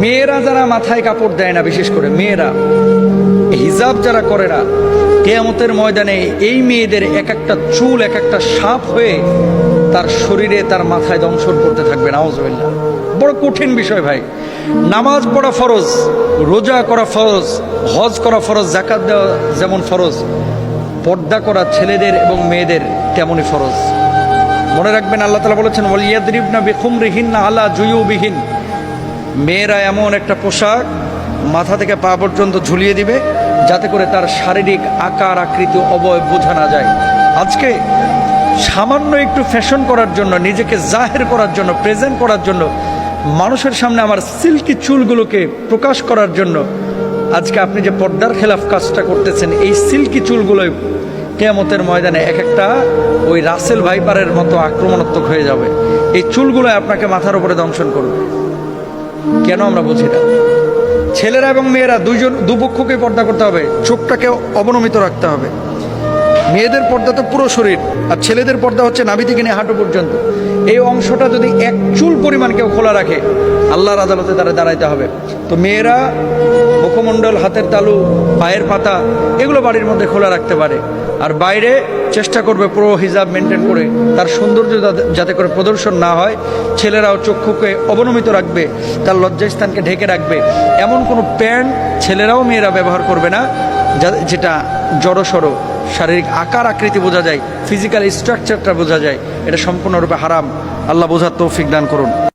মেয়েরা যারা মাথায় কাপড় দেয় না, বিশেষ করে মেয়েরা হিজাব যারা করে না, কিয়ামতের ময়দানে এই মেয়েদের এক একটা চুল এক একটা সাপ হয়ে তার শরীরে তার মাথায় দংশন করতে থাকবে। নাউজুবিল্লাহ। বড় কঠিন বিষয় ভাই। নামাজ পড়া ফরজ, রোজা করা ফরজ, হজ করা ফরজ, যাকাত দেওয়া যেমন ফরজ, পর্দা করা ছেলেদের এবং মেয়েদের তেমনই ফরজ। মনে রাখবেন, আল্লাহ তাআলা বলেছেন ওয়ালিয়াদরিবনা বিখুমরিহিন্না আলা জুয়ুবিহিন, মেয়েরা এমন একটা পোশাক মাথা থেকে পা পর্যন্ত ঝুলিয়ে দিবে যাতে করে তার শারীরিক আকার আকৃতি অবয়ব বোঝা না যায়। আজকে সামান্য একটু ফ্যাশন করার জন্য, নিজেকে জাহের করার জন্য, প্রেজেন্ট করার জন্য, মানুষের সামনে আমার সিল্কি চুলগুলোকে প্রকাশ করার জন্য আজকে আপনি যে পর্দার খেলাফ কাজটা করতেছেন, এই সিল্কি চুলগুলোই কিয়ামতের ময়দানে এক একটা ওই রাসেল ভাইপারের মতো আক্রমণাত্মক হয়ে যাবে। এই চুলগুলো আপনাকে মাথার উপরে দংশন করবে। কেন আমরা বুঝি না? ছেলেরা এবং মেয়েরা দুপক্ষকে পর্দা করতে হবে, চোখটাকে অবনমিত রাখতে হবে। মেয়েদের পর্দা তো পুরো শরীর, আর ছেলেদের পর্দা হচ্ছে নাভি থেকে নিয়ে হাঁটু পর্যন্ত। এই অংশটা যদি এক চুল পরিমাণ কেউ খোলা রাখে, আল্লাহর আদালতে তারা দাঁড়াইতে হবে। তো মেয়েরা মুখমণ্ডল, হাতের তালু, পায়ের পাতা এগুলো বাড়ির মধ্যে খোলা রাখতে পারে, আর বাইরে চেষ্টা করবে পুরো হিজাব মেনটেন করে তার সৌন্দর্য যাতে করে প্রদর্শন না হয়। ছেলেরাও চক্ষুকে অবনমিত রাখবে, তার লজ্জাস্থানকে ঢেকে রাখবে। এমন কোনো প্যান্ট ছেলেরাও মেয়েরা ব্যবহার করবে না যেটা জড়সড় শারীরিক আকার আকৃতি বোঝা যায়, ফিজিক্যাল স্ট্রাকচারটা বোঝা যায়। এটা সম্পূর্ণরূপে হারাম। আল্লাহ বোঝার তৌফিক দান করুন।